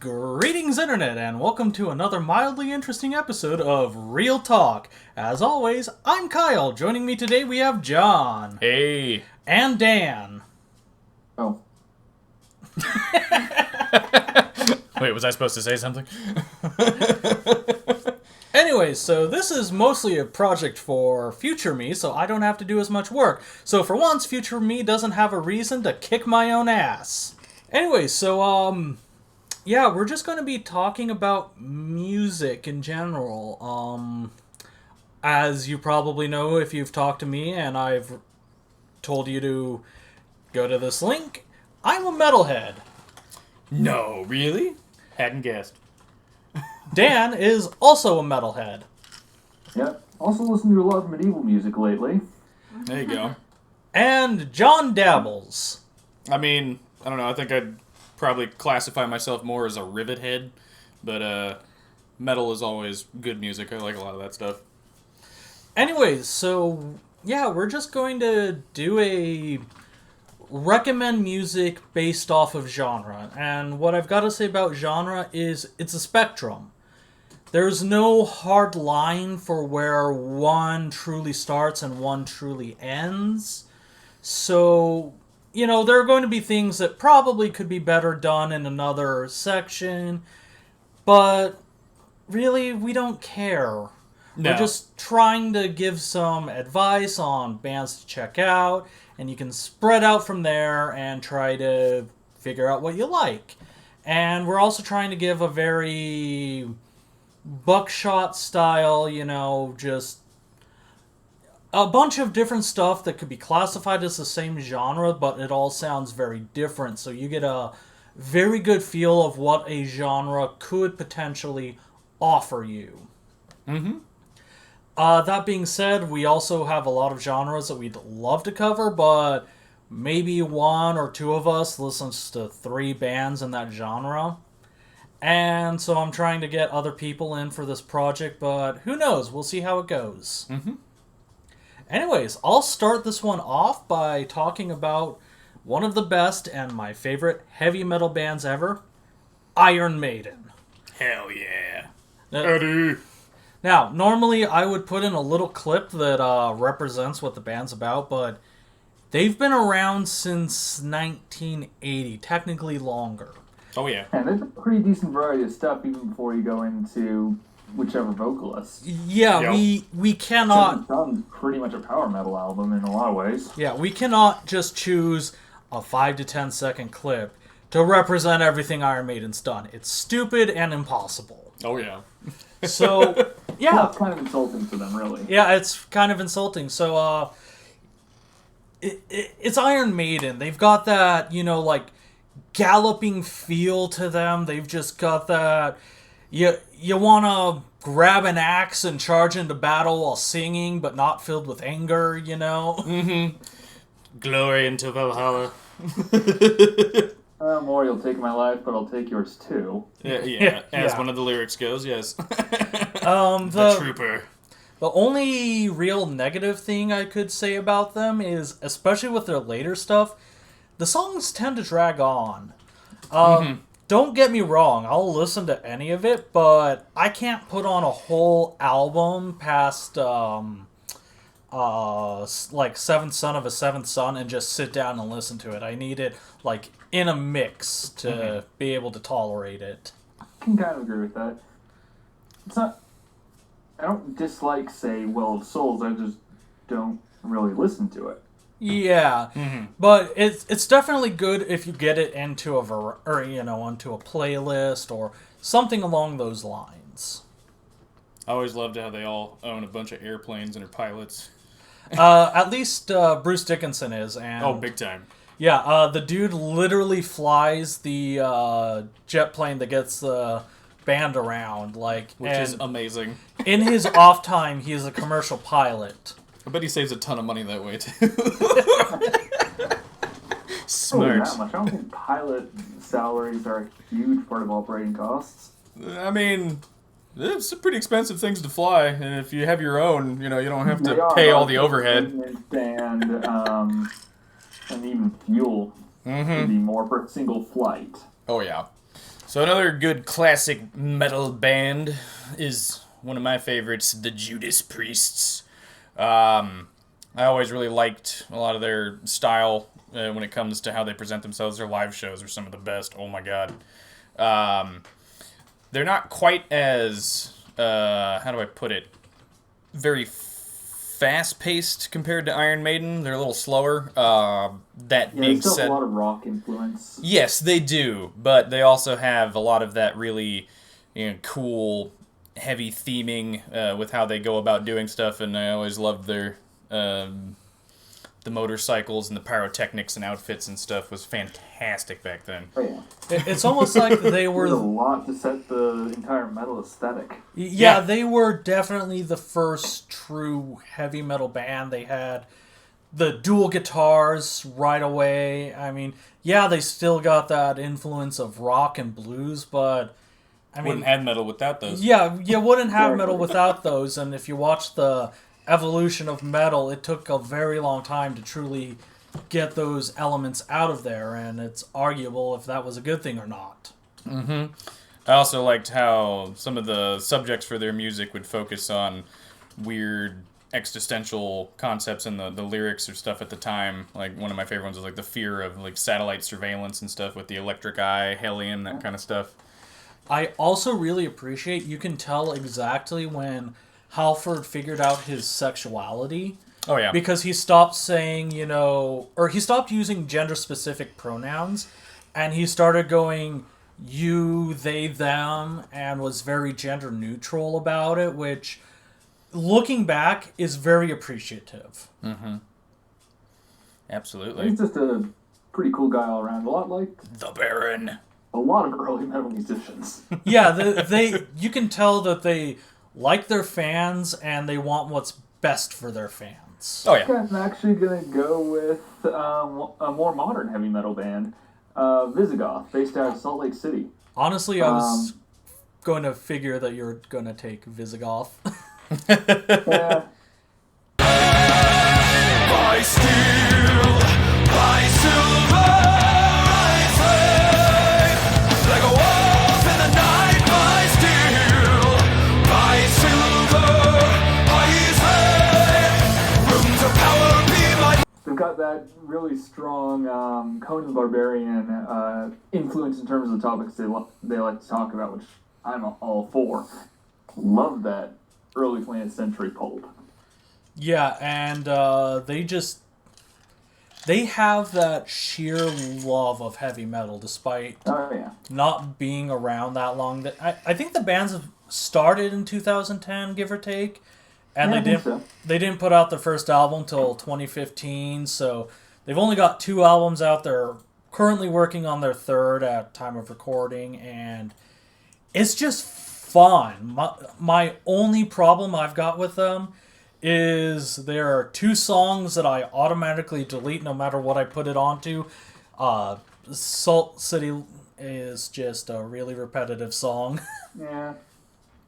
Greetings, Internet, and welcome to another mildly interesting episode of Real Talk. As always, I'm Kyle. Joining me today, we have John. Hey. And Dan. Oh. Wait, was I supposed to say something? Anyways, so this is mostly a project for future me, so I don't have to do as much work. So for once, future me doesn't have a reason to kick my own ass. Anyways, so, yeah, we're just going to be talking about music in general. As you probably know if you've talked to me and I've told you to go to this link, I'm a metalhead. No, really? Hadn't guessed. Dan is also a metalhead. Yep. Also listened to a lot of medieval music lately. There you go. And John dabbles. I mean, I don't know, I think I'd probably classify myself more as a rivet head, but metal is always good music. I like a lot of that stuff. Anyways, so yeah, we're just going to do a recommend music based off of genre. And what I've got to say about genre is it's a spectrum. There's no hard line for where one truly starts and one truly ends. So, you know, there are going to be things that probably could be better done in another section, but really, we don't care. No. We're just trying to give some advice on bands to check out, and you can spread out from there and try to figure out what you like. And we're also trying to give a very buckshot style, you know, just a bunch of different stuff that could be classified as the same genre, but it all sounds very different. So you get a very good feel of what a genre could potentially offer you. Mm-hmm. That being said, we also have a lot of genres that we'd love to cover, but maybe one or two of us listens to 3 bands in that genre. And so I'm trying to get other people in for this project, but who knows? We'll see how it goes. Mm-hmm. Anyways, I'll start this one off by talking about one of the best and my favorite heavy metal bands ever, Iron Maiden. Hell yeah. Eddie. Now, normally I would put in a little clip that represents what the band's about, but they've been around since 1980, technically longer. Oh yeah. And there's a pretty decent variety of stuff even before you go into whichever vocalist. Yeah, Yep. we cannot... Sounds pretty much a power metal album in a lot of ways. Yeah, we cannot just choose a 5 to 10 second clip to represent everything Iron Maiden's done. It's stupid and impossible. Oh yeah. So, yeah. Well, it's kind of insulting for them, really. Yeah, it's kind of insulting. So, it's Iron Maiden. They've got that, you know, like, galloping feel to them. They've just got that... You want to grab an axe and charge into battle while singing, but not filled with anger, you know? Mm-hmm. Glory into Valhalla. Or you'll take my life, but I'll take yours too. Yeah. As Yeah. one of the lyrics goes, yes. The The trooper. The only real negative thing I could say about them is, especially with their later stuff, the songs tend to drag on. Don't get me wrong, I'll listen to any of it, but I can't put on a whole album past, like Seventh Son of a Seventh Son and just sit down and listen to it. I need it, like, in a mix to be able to tolerate it. I can kind of agree with that. It's not... I don't dislike, say, Well of Souls, I just don't really listen to it. Yeah, but it's definitely good if you get it into onto a playlist or something along those lines. I always loved how they all own a bunch of airplanes and are pilots. At least Bruce Dickinson is, and Oh, big time. yeah, the dude literally flies the jet plane that gets the band around, Which is amazing. in his off time, he is a commercial pilot. I bet he saves a ton of money that way, too. Smart. Smart. That much. I don't think pilot salaries are a huge part of operating costs. I mean, it's pretty expensive things to fly, and if you have your own, you know, you don't have They to are, pay all but the overhead. maintenance and even fuel would be more for a single flight. Oh, yeah. So another good classic metal band is one of my favorites, the Judas Priests. I always really liked a lot of their style when it comes to how they present themselves. Their live shows are some of the best. Oh my god. They're not quite as, how do I put it, very fast-paced compared to Iron Maiden. They're a little slower. That Yeah, being they still said, have a lot of rock influence. yes, they do, but they also have a lot of that really, cool, heavy theming with how they go about doing stuff. And I always loved their the motorcycles and the pyrotechnics and outfits and stuff was fantastic back then. Oh, yeah. It's almost like they There's a were... lot to set the entire metal aesthetic. Yeah, they were definitely the first true heavy metal band. They had the dual guitars right away. I mean, yeah, they still got that influence of rock and blues, but I mean, Wouldn't have metal without those. yeah, you wouldn't have metal without those. And if you watch the evolution of metal, it took a very long time to truly get those elements out of there, and it's arguable if that was a good thing or not. I also liked how some of the subjects for their music would focus on weird existential concepts in the lyrics or stuff at the time. Like, one of my favorite ones was like the fear of like satellite surveillance and stuff with the electric eye, Hellion, that kind of stuff. I also really appreciate, you can tell exactly when Halford figured out his sexuality. Oh yeah. Because he stopped saying, or he stopped using gender-specific pronouns, and he started going you, they, them, and was very gender-neutral about it, which, looking back, is very appreciative. Absolutely. He's just a pretty cool guy all around. A lot like The Baron. a lot of early metal musicians. Yeah, they you can tell that they like their fans, and they want what's best for their fans. Oh yeah. I'm actually going to go with a more modern heavy metal band, Visigoth, based out of Salt Lake City. Honestly, I was going to figure that you're going to take Visigoth. Yeah. By steel, by silver, I flame like a wolf in the night. By steel, by silver, I flame. Rooms of power be my. They've got that really strong Conan the Barbarian influence in terms of the topics they like to talk about, which I'm all for. Love that early 20th century pulp. Yeah, and they have that sheer love of heavy metal, despite Oh, yeah. not being around that long. I think the bands have started in 2010, give or take, and Yeah, I think so. they didn't put out their first album till 2015, so they've only got 2 albums out. They're currently working on their third at time of recording, and it's just fun. My only problem I've got with them is there are 2 songs that I automatically delete no matter what I put it onto. Salt City is just a really repetitive song. Yeah.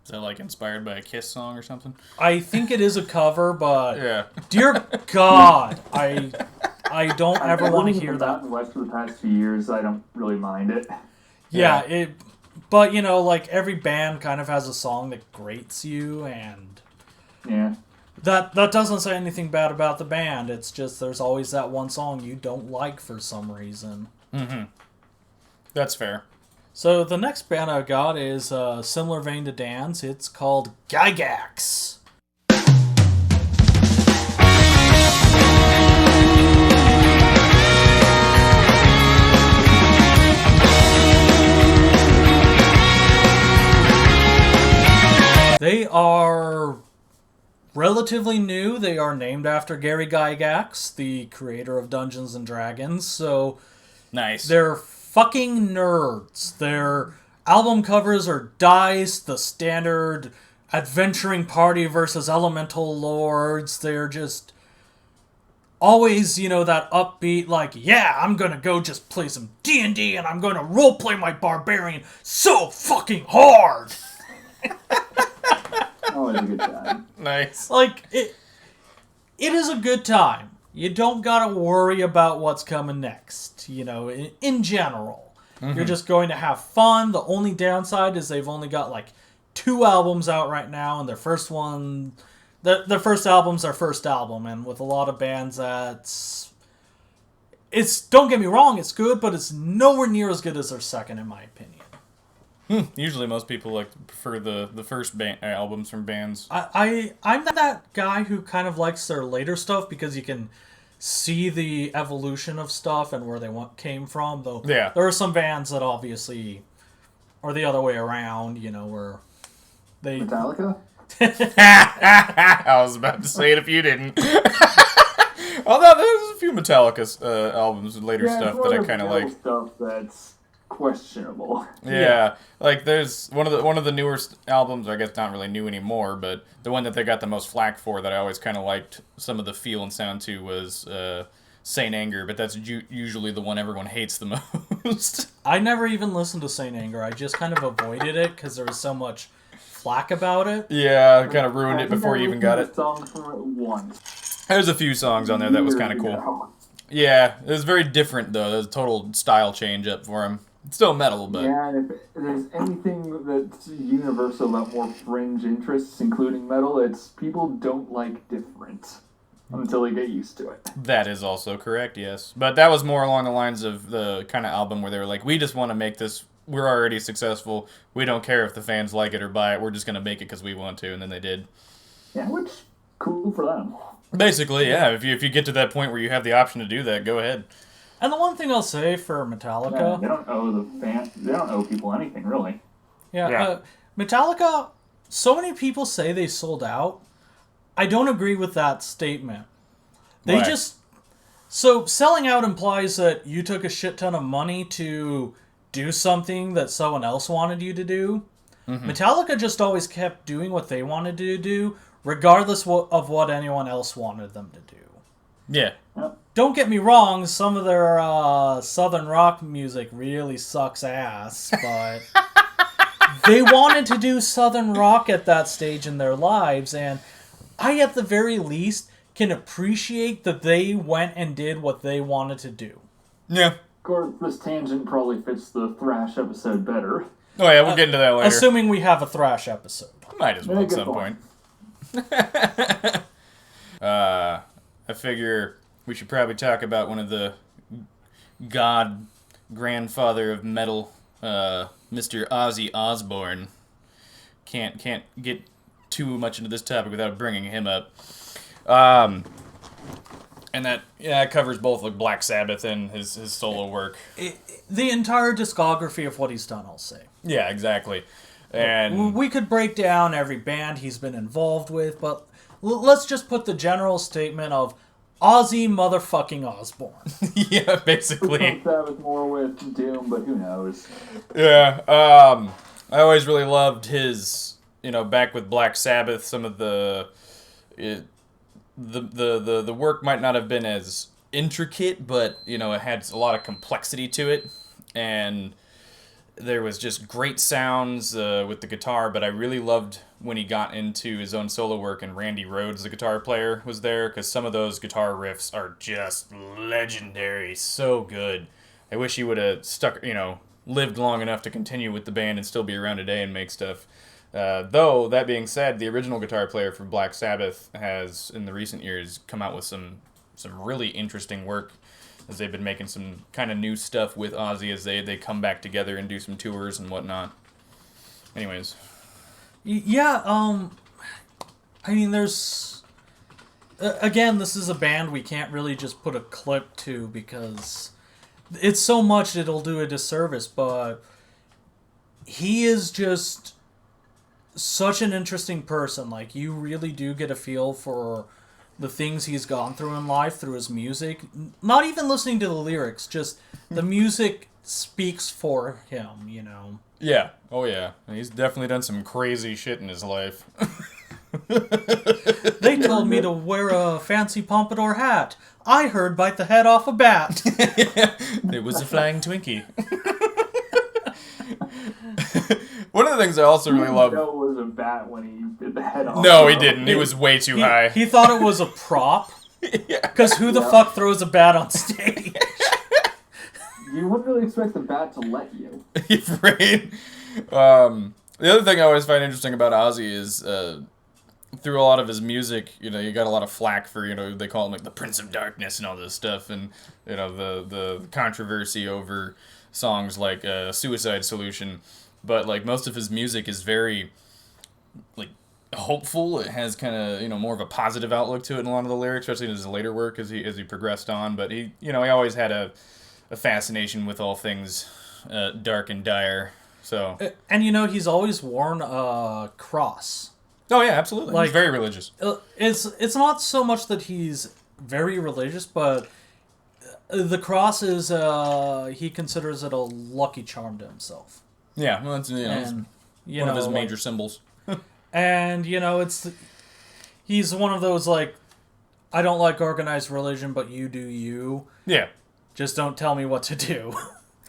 Is that like inspired by a Kiss song or something? I think it is a cover, but Yeah. dear God, I don't ever I've want lived to hear in that. the West for the past few years. I don't really mind it. Yeah, but like every band kind of has a song that grates you, and Yeah. that doesn't say anything bad about the band. It's just there's always that one song you don't like for some reason. That's fair. So the next band I got is a similar vein to Dan's. It's called Gygax. They are relatively new. They are named after Gary Gygax, the creator of Dungeons and Dragons. So Nice. they're fucking nerds. Their album covers are dice, the standard adventuring party versus elemental lords. They're just always, that upbeat, like, yeah, I'm gonna go just play some D&D and I'm gonna roleplay my barbarian so fucking hard. Always a good time. Nice. Like, it is a good time. You don't gotta worry about what's coming next, in general. You're just going to have fun. The only downside is they've only got like 2 albums out right now, and their first one, their first album's their first album, and with a lot of bands, it's don't get me wrong, it's good, but it's nowhere near as good as their second, in my opinion. Usually, most people prefer the first albums from bands. I'm that guy who kind of likes their later stuff because you can see the evolution of stuff and where they came from. Though Yeah. there are some bands that obviously are the other way around. Where they Metallica? I was about to say it if you didn't. Although there's a few Metallica albums and later stuff that I kind of like. Stuff that's questionable. Yeah, like there's one of the newer albums. I guess not really new anymore, but the one that they got the most flack for that I always kind of liked some of the feel and sound to was Saint Anger. But that's usually the one everyone hates the most. I never even listened to Saint Anger. I just kind of avoided it because there was so much flack about it. Yeah, kind of ruined it before you even got it. Song from it once. There's a few songs on there that was kind of cool. Yeah, it was very different though. There's a total style change up for him. It's still metal, but yeah, and if there's anything that's universal about more fringe interests, including metal, it's people don't like different until they get used to it. that is also correct. Yes, but that was more along the lines of the kind of album where they were like, "We just want to make this. We're already successful. We don't care if the fans like it or buy it. We're just gonna make it because we want to." And then they did. Yeah, which cool for them. Basically, yeah. If you get to that point where you have the option to do that, go ahead. And the one thing I'll say for Yeah, Metallica, they don't owe the fans. They don't owe people anything really. Yeah. Metallica. So many people say they sold out. I don't agree with that statement. They Why? So selling out implies that you took a shit ton of money to do something that someone else wanted you to do. Metallica just always kept doing what they wanted to do, regardless of what anyone else wanted them to do. Yeah. Don't get me wrong, some of their southern rock music really sucks ass, but they wanted to do southern rock at that stage in their lives, and I, at the very least, can appreciate that they went and did what they wanted to do. Yeah. Of course, this tangent probably fits the thrash episode better. Oh yeah, we'll get into that later. Assuming we have a thrash episode. Might as well Yeah, at good some point. point. I figure we should probably talk about one of the grandfather of metal, Mr. Ozzy Osbourne. Can't get too much into this topic without bringing him up. And that it covers both like Black Sabbath and his solo work. The entire discography of what he's done, I'll say. Yeah, exactly. And We could break down every band he's been involved with, but let's just put the general statement of Ozzy motherfucking Osbourne. yeah, basically. Sabbath more with Doom, but who knows? Yeah, I always really loved his, back with Black Sabbath, some of the work might not have been as intricate, but, it had a lot of complexity to it, and there was just great sounds with the guitar, but I really loved when he got into his own solo work and Randy Rhoads, the guitar player, was there, because some of those guitar riffs are just legendary, so good. I wish he would have lived long enough to continue with the band and still be around today and make stuff. Though, that being said, the original guitar player for Black Sabbath has, in the recent years, come out with some really interesting work, as they've been making some kind of new stuff with Ozzy as they come back together and do some tours and whatnot. Anyways. Yeah, I mean, there's... again, this is a band we can't really just put a clip to because it's so much it'll do a disservice, but he is just such an interesting person. Like, you really do get a feel for the things he's gone through in life through his music. Not even listening to the lyrics, just the music speaks for him, Yeah. Oh, yeah. He's definitely done some crazy shit in his life. They told me to wear a fancy pompadour hat. I heard bite the head off a bat. It was a flying Twinkie. One of the things I also really love... No, it was a bat when he did the head off. No, he didn't. It was way too high. He thought it was a prop. Because who the fuck throws a bat on stage? You wouldn't really expect the bat to let you. Right? The other thing I always find interesting about Ozzy is through a lot of his music, you know, you got a lot of flack for, you know, they call him like the Prince of Darkness and all this stuff, and you know the controversy over songs like Suicide Solution, but like most of his music is very like hopeful. It has kind of, you know, more of a positive outlook to it in a lot of the lyrics, especially in his later work as he progressed on. But he, you know, he always had a fascination with all things dark and dire. So, and you know, he's always worn a cross. Oh yeah, absolutely. Like, he's very religious. It's not so much that he's very religious, but the cross is he considers it a lucky charm to himself. Yeah, well, that's, you know, And, you one know, of his like, major symbols. and you know, he's one of those like, I don't like organized religion, but you do you. Yeah. Just don't tell me what to do.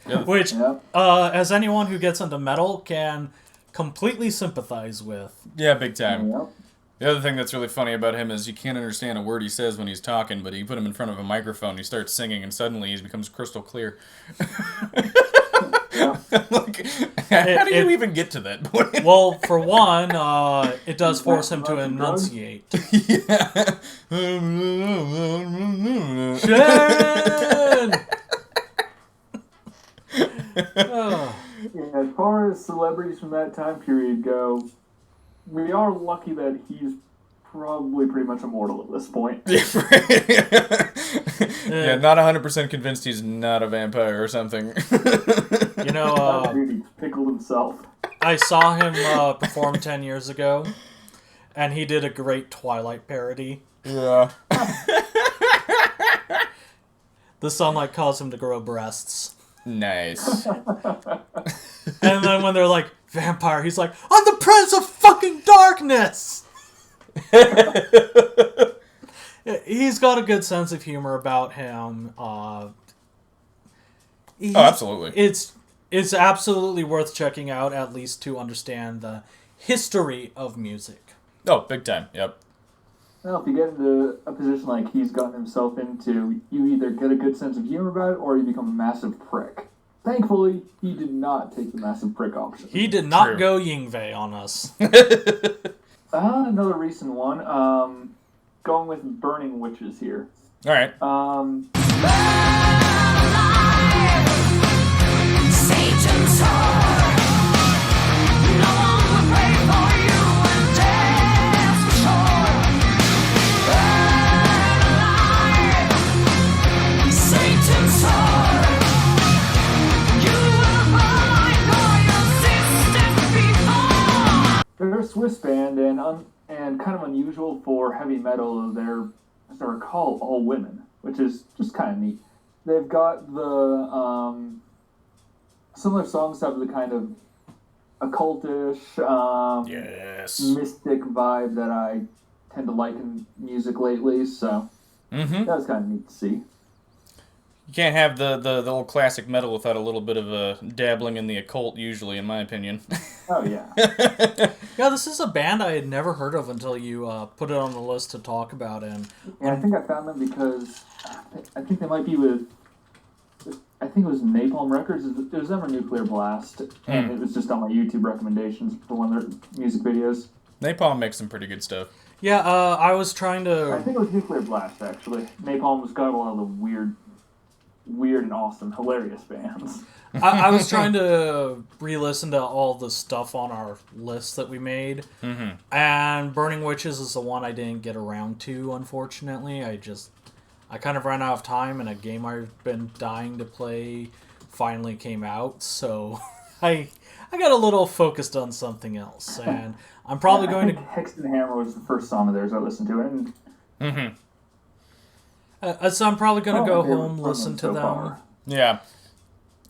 Yeah. Which, Yep. as anyone who gets into metal can completely sympathize with. Yeah, big time. Yep. The other thing that's really funny about him is you can't understand a word he says when he's talking, but you put him in front of a microphone, he starts singing, and suddenly he becomes crystal clear. Like, how do you even get to that point? Well, for one, it does force him to Fucking drugs? enunciate. Yeah. Sharon! Oh. Yeah, as far as celebrities from that time period go, we are lucky that he's probably pretty much immortal at this point. Yeah, not 100% convinced he's not a vampire or something. You know, Dude, he pickled himself. I saw him perform 10 years ago, and he did a great Twilight parody. Yeah. The sunlight caused him to grow breasts. Nice. And then when they're like, vampire, he's like, I'm the prince of fucking darkness! He's got a good sense of humor about him. Oh, absolutely. It's absolutely worth checking out, at least to understand the history of music. Oh, big time. Yep. Well, if you get into a position like he's gotten himself into, you either get a good sense of humor about it or you become a massive prick. Thankfully, he did not take the massive prick option. He did not True. go Yingwei on us. Another recent one, going with Burning Witches here. All right. Satan's heart. No one will pray for you and death for sure. Burn alive. Satan's heart. You will burn like all your sisters before. They're a Swiss band and kind of unusual for heavy metal. They're, as I recall, all women, which is just kind of neat. They've got the some of their songs have the kind of occultish, Yes. mystic vibe that I tend to like in music lately. So Mm-hmm. that was kind of neat to see. You can't have the old classic metal without a little bit of a dabbling in the occult, usually, in my opinion. Oh yeah. Yeah, this is a band I had never heard of until you put it on the list to talk about. And And I think I found them because I think they might be with. I think it was Napalm Records. It was them or Nuclear Blast, and it was just on my YouTube recommendations for one of their music videos. Napalm makes some pretty good stuff. yeah, I was trying I to. think it was Nuclear Blast actually. Napalm's got a lot of the weird and awesome, hilarious bands. I was trying to re-listen to all the stuff on our list that we made, and Burning Witches is the one I didn't get around to, unfortunately. I kind of ran out of time, and a game I've been dying to play finally came out, so I got a little focused on something else, and I'm probably going I think Hexen Hammer was the first song of theirs I listened to, and so I'm probably going to go my favorite home, from listen to so them. far. Yeah.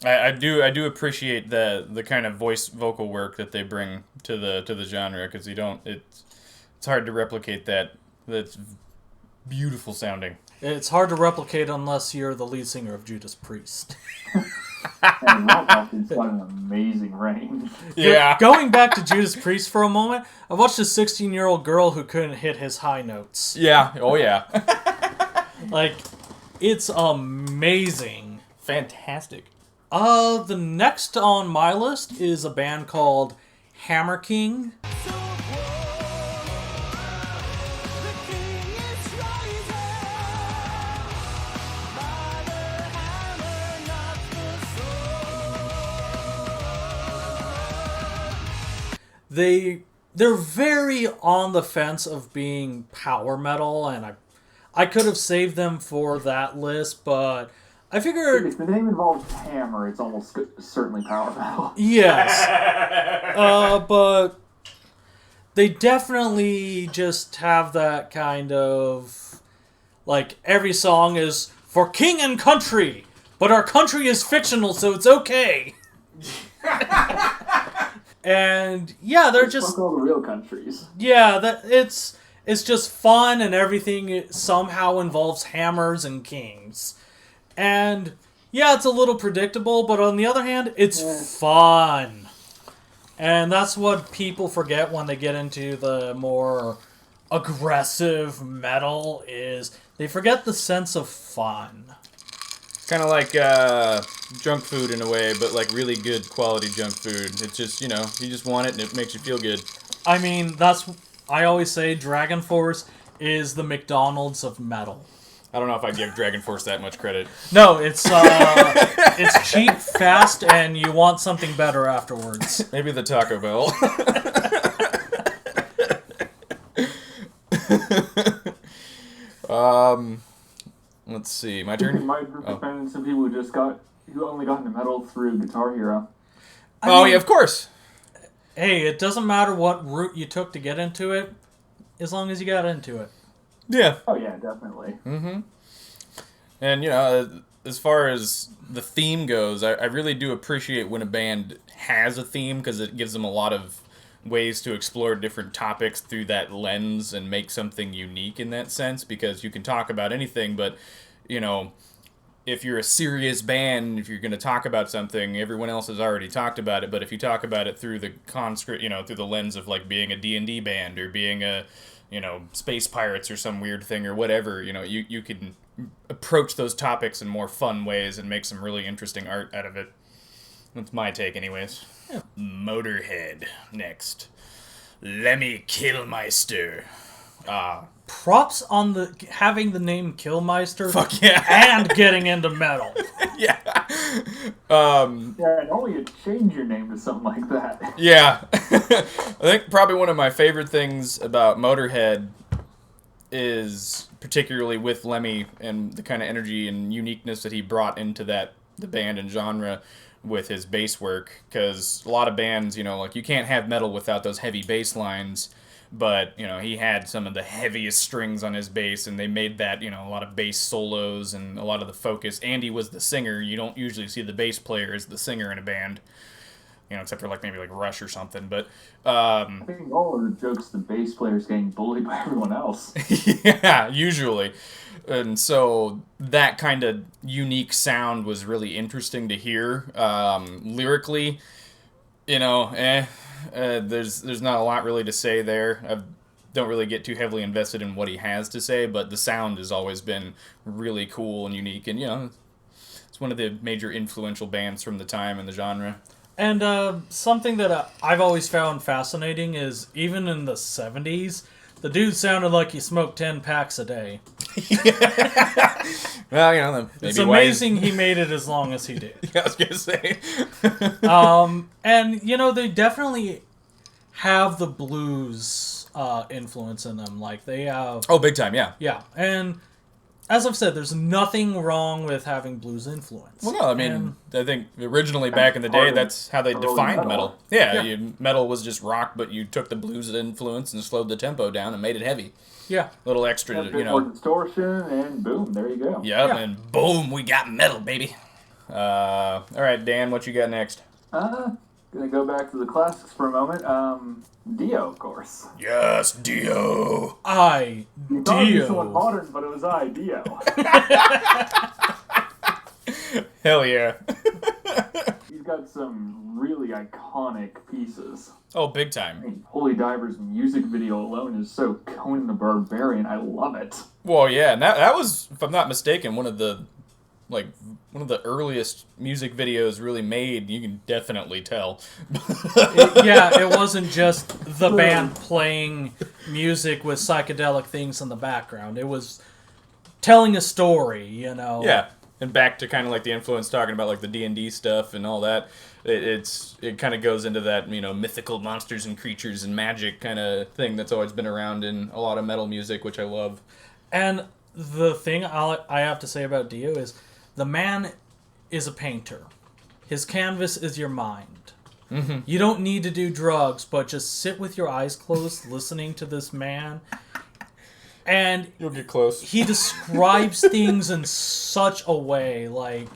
I do appreciate the kind of vocal work that they bring to the genre, because it's hard to replicate that. That's beautiful sounding. It's hard to replicate unless you're the lead singer of Judas Priest. And Rock's got an amazing range. Yeah. Going back to Judas Priest for a moment, I watched a 16-year-old girl who couldn't hit his high notes. Yeah. Oh yeah. Like, it's amazing. Fantastic. The next on my list is a band called Hammerking. They're very on the fence of being power metal, and I could have saved them for that list, but I figured... If the name involves hammer, it's almost certainly power metal. Yes. But they definitely just have that kind of... Like, every song is for king and country, but our country is fictional, so it's okay. And yeah, they're just... Fuck all the real countries. Yeah, it's just fun, and everything somehow involves hammers and kings. And yeah, it's a little predictable, but on the other hand, it's fun. And that's what people forget when they get into the more aggressive metal, is they forget the sense of fun. Kind of like junk food in a way, but like really good quality junk food. It's just, you just want it and it makes you feel good. I mean, I always say Dragon Force is the McDonald's of metal. I don't know if I give Dragon Force that much credit. No, it's cheap, fast, and you want something better afterwards. Maybe the Taco Bell. Let's see. My turn. My group of friends, some people who only got into metal through Guitar Hero. I mean, yeah, of course. Hey, it doesn't matter what route you took to get into it, as long as you got into it. Yeah. Oh yeah, definitely. Mm-hmm. And as far as the theme goes, I really do appreciate when a band has a theme, because it gives them a lot of ways to explore different topics through that lens and make something unique in that sense, because you can talk about anything, but if you're a serious band, if you're going to talk about something, everyone else has already talked about it, but if you talk about it through the through the lens of like being a D&D band or being a space pirates or some weird thing or whatever, you can approach those topics in more fun ways and make some really interesting art out of it. That's my take anyways. Yeah. Motorhead next. Lemmy Kilmeister. Props on having the name Killmeister. Fuck yeah. And getting into metal. Yeah. Yeah, and only you change your name to something like that. Yeah. I think probably one of my favorite things about Motorhead is, particularly with Lemmy and the kind of energy and uniqueness that he brought into the band and genre with his bass work, because a lot of bands, like you can't have metal without those heavy bass lines, but he had some of the heaviest strings on his bass, and they made that a lot of bass solos and a lot of the focus. Andy was the singer. You don't usually see the bass player as the singer in a band, except for maybe Rush or something. But I think all of the jokes, the bass player's getting bullied by everyone else. Yeah, usually. And so that kind of unique sound was really interesting to hear. Lyrically, there's not a lot really to say there. I don't really get too heavily invested in what he has to say, but the sound has always been really cool and unique. And, it's one of the major influential bands from the time in the genre. And something that I've always found fascinating is, even in the 70s, the dude sounded like he smoked 10 packs a day. Well, maybe it's amazing he made it as long as he did. Yeah, I was gonna say. And they definitely have the blues influence in them. Like they have. Oh, big time, yeah. Yeah, and as I've said, there's nothing wrong with having blues influence. Well, no, I mean, I think originally back in the day, that's how they defined metal. Yeah. Metal was just rock, but you took the blues influence and slowed the tempo down and made it heavy. Yeah. A little extra, More distortion, and boom, there you go. Yep, Yeah. and boom, we got metal, baby. All right, Dan, what you got next? Gonna go back to the classics for a moment. Dio, of course. Yes, Dio. You thought it was someone modern, but it was Dio. Hell yeah. He's got some really iconic pieces. Oh, big time. I mean, Holy Diver's music video alone is so Conan the Barbarian. I love it. Well, yeah, and that was, if I'm not mistaken, one of the one of the earliest music videos really made. You can definitely tell. It wasn't just the band playing music with psychedelic things in the background. It was telling a story, you know. Yeah, and back to kind of like the influence talking about like the D&D stuff and all that. It kind of goes into that, you know, mythical monsters and creatures and magic kind of thing that's always been around in a lot of metal music, which I love. And the thing I have to say about Dio is the man is a painter. His canvas is your mind. Mm-hmm. You don't need to do drugs, but just sit with your eyes closed listening to this man. And You'll get close. he describes things in such a way, like,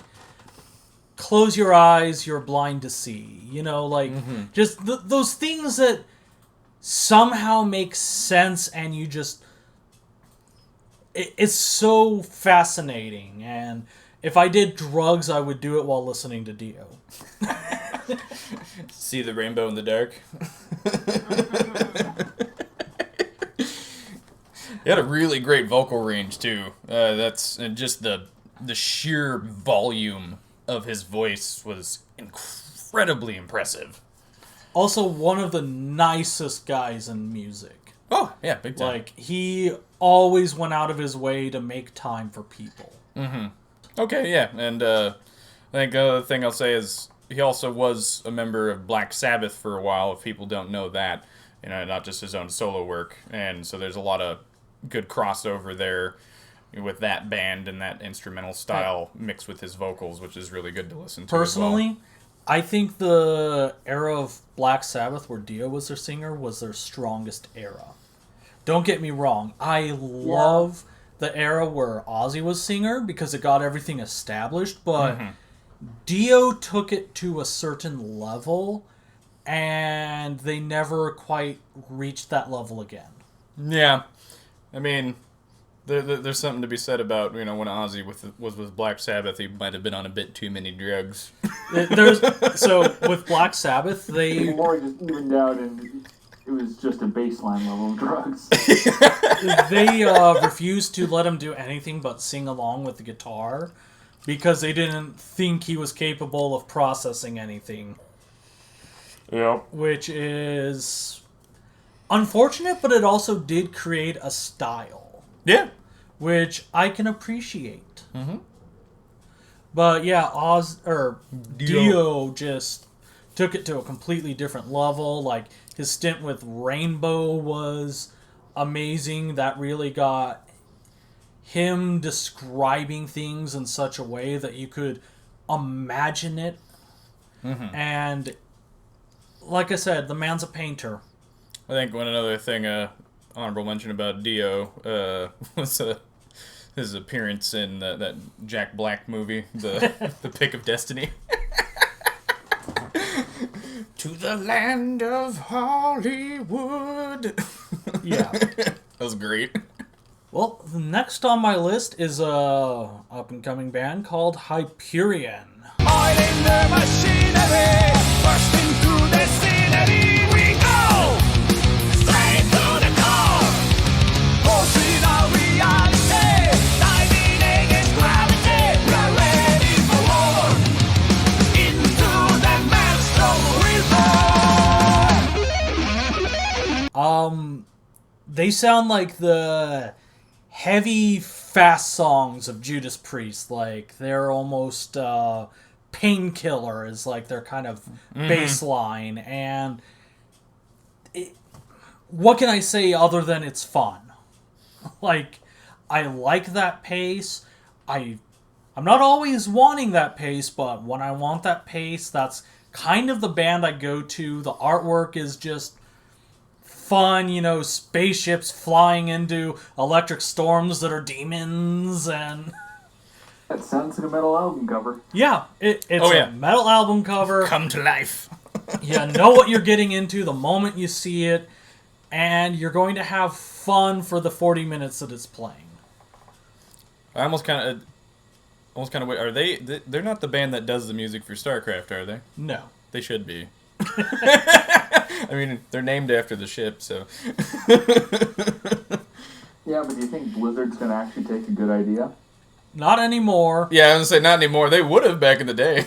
close your eyes, you're blind to see. You know, like, just those things that somehow make sense and you just... It's so fascinating, and if I did drugs, I would do it while listening to Dio. See the rainbow in the dark. He had a really great vocal range too. That's and just the sheer volume of his voice was incredibly impressive. Also, one of the nicest guys in music. Oh yeah, big time. Like, he always went out of his way to make time for people. Mm-hmm. Okay, yeah, and I think the other thing I'll say is he also was a member of Black Sabbath for a while, if people don't know that. You know, not just his own solo work. And so there's a lot of good crossover there with that band and that instrumental style mixed with his vocals, which is really good to listen to. Personally, as well. I think the era of Black Sabbath where Dio was their singer was their strongest era. Don't get me wrong. I love the era where Ozzy was singer because it got everything established, but Dio took it to a certain level and they never quite reached that level again. Yeah. I mean, there's something to be said about, you know, when Ozzy was with Black Sabbath, he might have been on a bit too many drugs. So with Black Sabbath, they... More just evened out and it was just a baseline level of drugs. They refused to let him do anything but sing along with the guitar because they didn't think he was capable of processing anything. Yep. Which is unfortunate, but it also did create a style. Yeah. Which I can appreciate. Mm-hmm. But yeah, Dio just took it to a completely different level. Like, his stint with Rainbow was amazing. That really got him describing things in such a way that you could imagine it. Mm-hmm. And like I said, the man's a painter. I think one another thing, honorable mention about Dio, was his appearance in that Jack Black movie, the Pick of Destiny. To the land of Hollywood. Yeah. That was great. Well, next on my list is a up-and-coming band called Hyperion. Oil in the machinery, bursting through the scenery, we go straight to the core. Forcing our reality, diving against gravity, we're ready for war. Into the maelstrom we burn. They sound like the heavy, fast songs of Judas Priest. Like, they're almost Painkiller is like their kind of bass line. And what can I say other than it's fun? Like, I like that pace. I'm not always wanting that pace, but when I want that pace, that's kind of the band I go to. The artwork is just fun, you know, spaceships flying into electric storms that are demons, and... That sounds like a metal album cover. Yeah, it's a metal album cover. Come to life. You know what you're getting into the moment you see it, and you're going to have fun for the 40 minutes that it's playing. I almost kind of wait. Are they? They're not the band that does the music for StarCraft, are they? No. They should be. I mean, they're named after the ship, so. Yeah, but do you think Blizzard's going to actually take a good idea? Not anymore. Yeah, I was gonna say not anymore. They would have back in the day.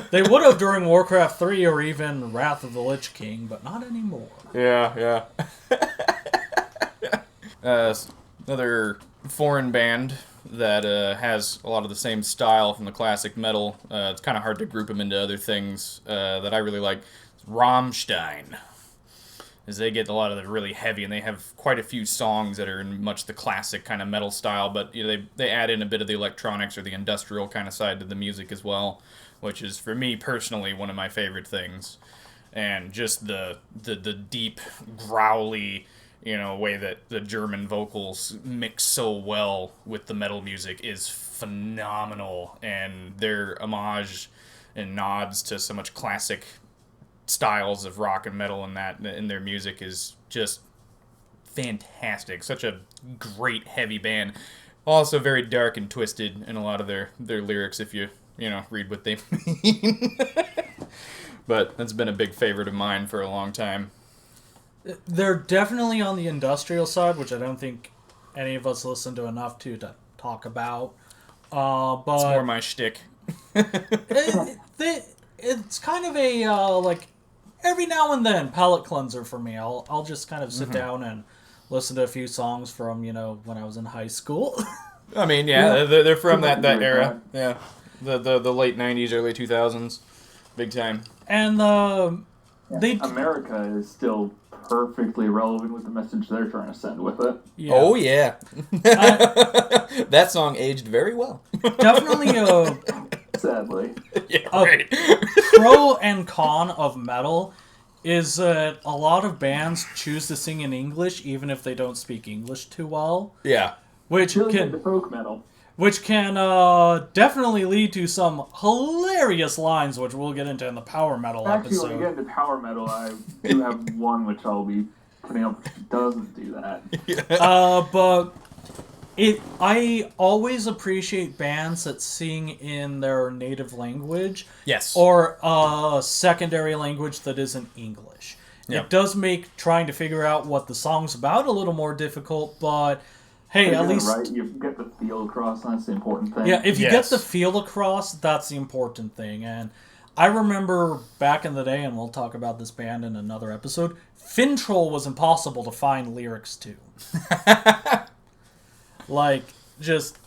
They would have during Warcraft 3 or even Wrath of the Lich King, but not anymore. Yeah. Another foreign band that has a lot of the same style from the classic metal. It's kind of hard to group them into other things that I really like. It's Rammstein. As they get a lot of the really heavy, and they have quite a few songs that are in much the classic kind of metal style, but you know, they add in a bit of the electronics or the industrial kind of side to the music as well, which is, for me personally, one of my favorite things. And just the deep, growly, you know, way that the German vocals mix so well with the metal music is phenomenal, and their homage and nods to so much classic styles of rock and metal and that in their music is just fantastic. Such a great heavy band. Also very dark and twisted in a lot of their lyrics if you know, read what they mean. But that's been a big favorite of mine for a long time. They're definitely on the industrial side, which I don't think any of us listen to enough to talk about. But It's more my shtick. it's kind of a like every now and then palate cleanser for me. I'll just kind of sit down and listen to a few songs from, you know, when I was in high school. I mean, yeah. They're from that era. Yeah, the late '90s, early 2000s, big time. And America is still perfectly relevant with the message they're trying to send with it. Yeah. Oh yeah, that song aged very well. Definitely Sadly. Yeah, right. pro and con of metal is that a lot of bands choose to sing in English even if they don't speak English too well, Yeah. which Really can into folk metal. definitely lead to some hilarious lines, which we'll get into in the power metal Actually, when episode. you get into power metal, I do have one which I'll be putting up which doesn't do that. But I always appreciate bands that sing in their native language. Yes. Or a secondary language that isn't English. Yep. It does make trying to figure out what the song's about a little more difficult, but hey, at least right, you get the feel across, and that's the important thing. yeah, if you Yes. get the feel across, that's the important thing. And I remember back in the day, and we'll talk about this band in another episode, Fintroll was impossible to find lyrics to. Like, just,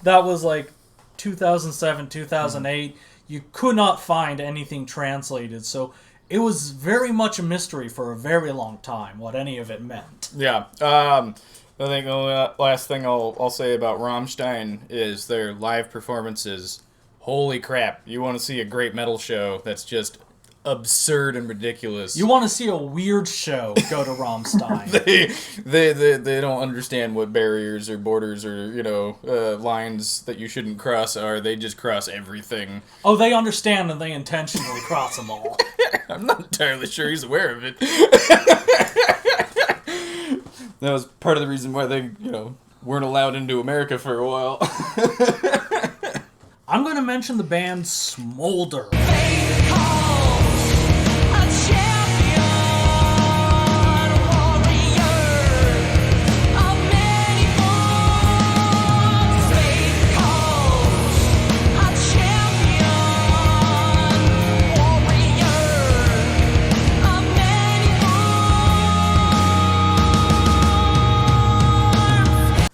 that was like 2007, 2008. You could not find anything translated, so it was very much a mystery for a very long time what any of it meant. Yeah. I think the only last thing I'll say about Rammstein is their live performances. Holy crap. You want to see a great metal show that's just absurd and ridiculous. You want to see a weird show, go to Rammstein. They don't understand what barriers or borders or, you know, lines that you shouldn't cross are. They just cross everything. Oh, they understand and they intentionally cross them all. I'm not entirely sure he's aware of it. That was part of the reason why they, you know, weren't allowed into America for a while. I'm going to mention the band Smoulder.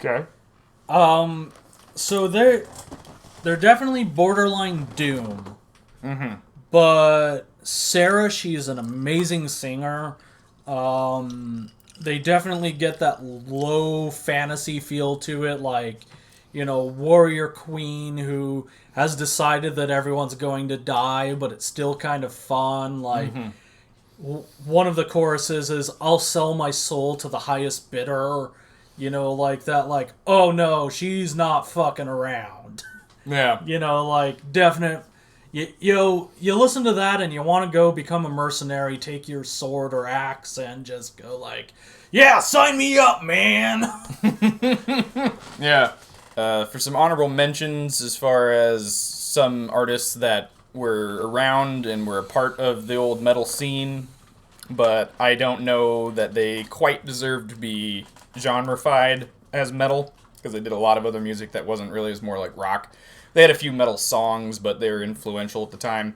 Okay. So they're definitely borderline doom. Mm-hmm. But Sarah, she's an amazing singer. They definitely get that low fantasy feel to it, like, you know, warrior queen who has decided that everyone's going to die, but it's still kind of fun. Like, one of the choruses is, "I'll sell my soul to the highest bidder." You know, like that, like, oh no, she's not fucking around. Yeah. You know, like, definite. You listen to that and you want to go become a mercenary, take your sword or axe and just go like, yeah, sign me up, man. Yeah. For some honorable mentions as far as some artists that were around and were a part of the old metal scene, but I don't know that they quite deserve to be genreified as metal. because they did a lot of other music that wasn't really, as more like rock. They had a few metal songs, but they were influential at the time.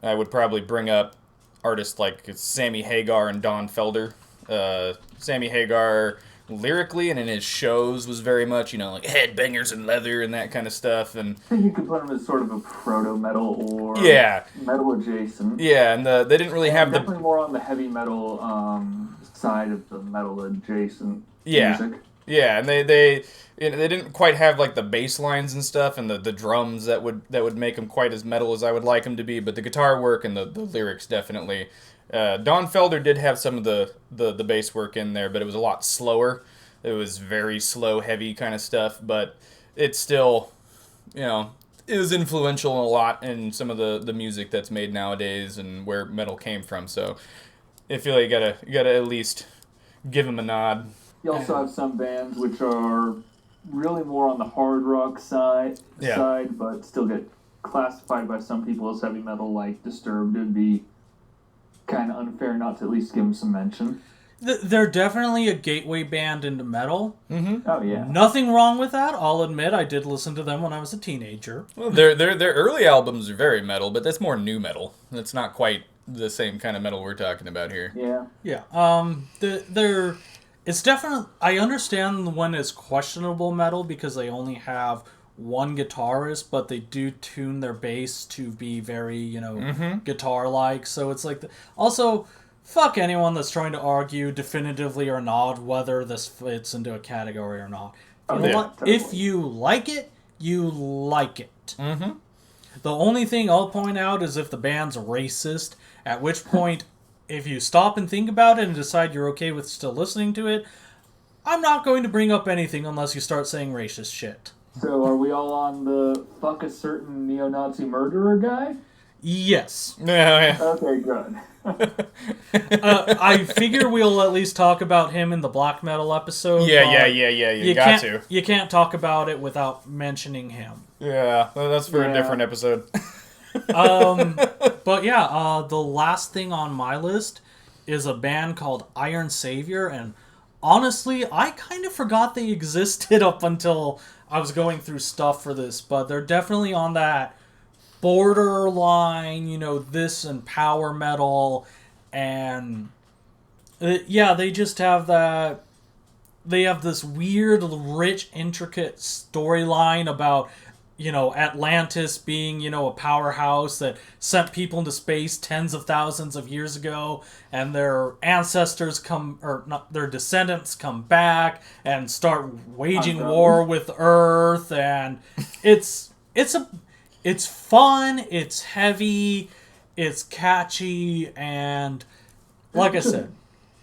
I would probably bring up artists like Sammy Hagar and Don Felder. Sammy Hagar, lyrically and in his shows, was very much, like headbangers and leather and that kind of stuff. And I think you could put him as sort of a proto-metal or yeah, metal adjacent. yeah, and they didn't really have definitely more on the heavy metal side of the metal adjacent Yeah. music. Yeah, and they didn't quite have like the bass lines and stuff, and the drums that would make them quite as metal as I would like them to be. But the guitar work and the lyrics definitely. Don Felder did have some of the bass work in there, but it was a lot slower. It was very slow, heavy kind of stuff. But it's still, it was influential a lot in some of the music that's made nowadays and where metal came from. So I feel like you gotta at least give him a nod. You also have some bands which are really more on the hard rock side, but still get classified by some people as heavy metal, like Disturbed. It would be kind of unfair not to at least give them some mention. They're definitely a gateway band into metal. Mm-hmm. Oh, yeah. Nothing wrong with that. I'll admit I did listen to them when I was a teenager. Well, their early albums are very metal, but that's more new metal. That's not quite the same kind of metal we're talking about here. Yeah. Yeah. It's definitely... I understand when it's questionable metal because they only have one guitarist, but they do tune their bass to be very, guitar-like. So it's like... Also, fuck anyone that's trying to argue definitively or not whether this fits into a category or not. If you like it, you like it. Mm-hmm. The only thing I'll point out is if the band's racist, at which point... If you stop and think about it and decide you're okay with still listening to it, I'm not going to bring up anything unless you start saying racist shit. So are we all on the fuck a certain neo-Nazi murderer guy? Yes. Yeah. Okay, good. I figure we'll at least talk about him in the black metal episode. Yeah. You got to. You can't talk about it without mentioning him. Yeah, that's for a different episode. But yeah, the last thing on my list is a band called Iron Savior, and honestly, I kind of forgot they existed up until I was going through stuff for this, but they're definitely on that borderline, this and power metal, and they just have that. They have this weird, rich, intricate storyline about Atlantis being, a powerhouse that sent people into space tens of thousands of years ago, and their ancestors their descendants come back and start waging war with Earth, and it's fun, it's heavy, it's catchy, and like I said,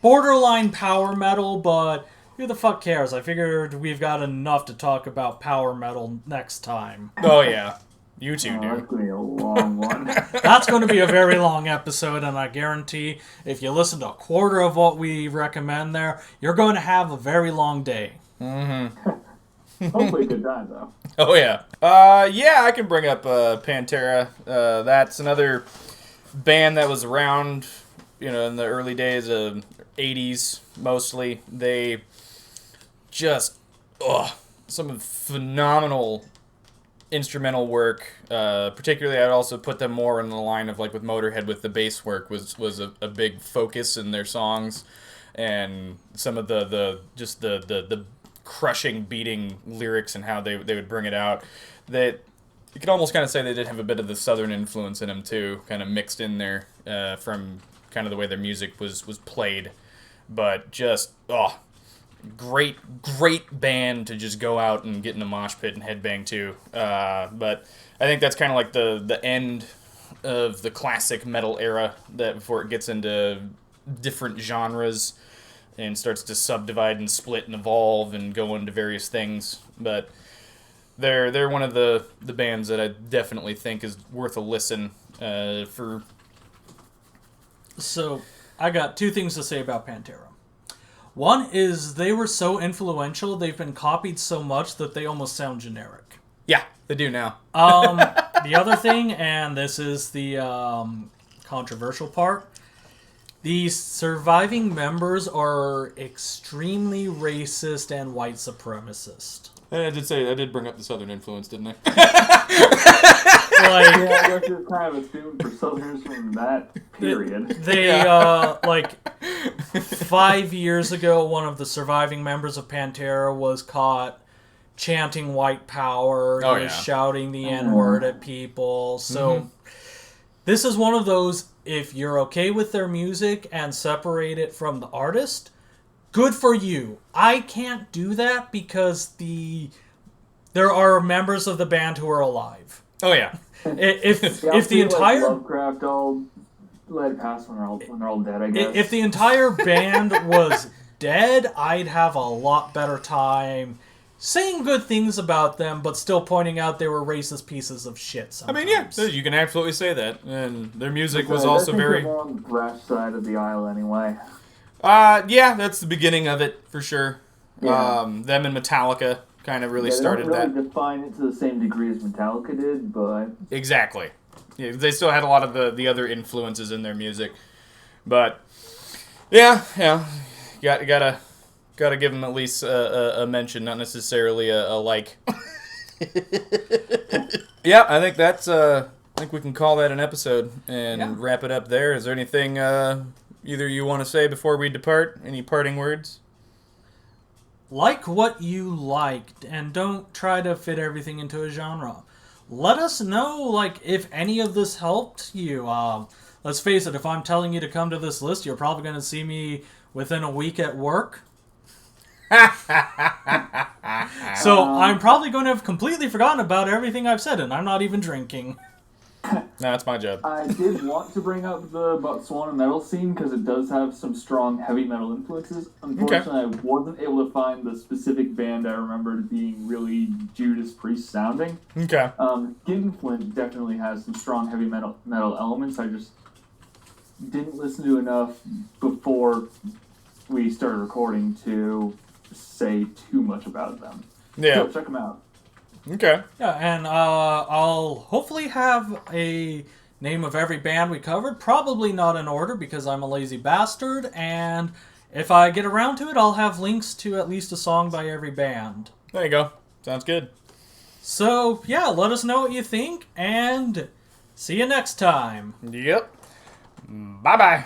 borderline power metal, but who the fuck cares? I figured we've got enough to talk about power metal next time. Oh, yeah. You two do. That's going to be a long one. That's going to be a very long episode, and I guarantee if you listen to a quarter of what we recommend there, you're going to have a very long day. Mm-hmm. Hopefully a good time, though. Oh, yeah. I can bring up Pantera. That's another band that was around, in the early days of 80s, mostly. They... some phenomenal instrumental work. Particularly, I'd also put them more in the line of like with Motorhead, with the bass work was a big focus in their songs, and some of the crushing, beating lyrics and how they would bring it out. That you could almost kind of say they did have a bit of the southern influence in them too, kind of mixed in there from kind of the way their music was played, but just great band to just go out and get in a mosh pit and headbang to. But I think that's kind of like the end of the classic metal era, that before it gets into different genres and starts to subdivide and split and evolve and go into various things. But they're one of the bands that I definitely think is worth a listen for. So I got two things to say about Pantera. One is they were so influential, they've been copied so much that they almost sound generic. Yeah, they do now. The other thing, and this is the controversial part, the surviving members are extremely racist and white supremacist. I did bring up the Southern influence, didn't I? Like, Yeah, I guess you're kind of assumed for Southerners from that period. they, like, 5 years ago, one of the surviving members of Pantera was caught chanting white power. Oh, He was yeah. shouting the N-word at people. So, this is one of those, if you're okay with their music and separate it from the artist, good for you. I can't do that because there are members of the band who are alive. Oh yeah. If Yeah, if the like entire Lovecraft, I'll let it pass when they're all dead, I guess. if the entire band was dead, I'd have a lot better time saying good things about them, but still pointing out they were racist pieces of shit I sometimes. mean, yeah, you can absolutely say that. And their music was I also think very. they're more on the thrash side of the aisle anyway. Yeah, that's the beginning of it for sure. Yeah. Them and Metallica kind of really Yeah, they started don't really that. define it to the same degree as Metallica did, but Exactly. Yeah, they still had a lot of the other influences in their music, but yeah, gotta give them at least a mention, not necessarily a like. Yeah, I think that's I think we can call that an episode and wrap it up there. Is there anything either you want to say before we depart? Any parting words? Like what you liked, and don't try to fit everything into a genre. Let us know, like, if any of this helped you. Let's face it, if I'm telling you to come to this list, you're probably going to see me within a week at work. So I'm probably going to have completely forgotten about everything I've said, and I'm not even drinking. No, that's my job. I did want to bring up the Botswana metal scene because it does have some strong heavy metal influences. Unfortunately, I wasn't able to find the specific band I remembered being really Judas Priest sounding. Okay. Flint definitely has some strong heavy metal elements. I just didn't listen to enough before we started recording to say too much about them. Yeah. So check them out. Okay. Yeah, and I'll hopefully have a name of every band we covered. Probably not in order because I'm a lazy bastard. And if I get around to it, I'll have links to at least a song by every band. There you go. Sounds good. So, yeah, let us know what you think, and see you next time. Yep. Bye-bye.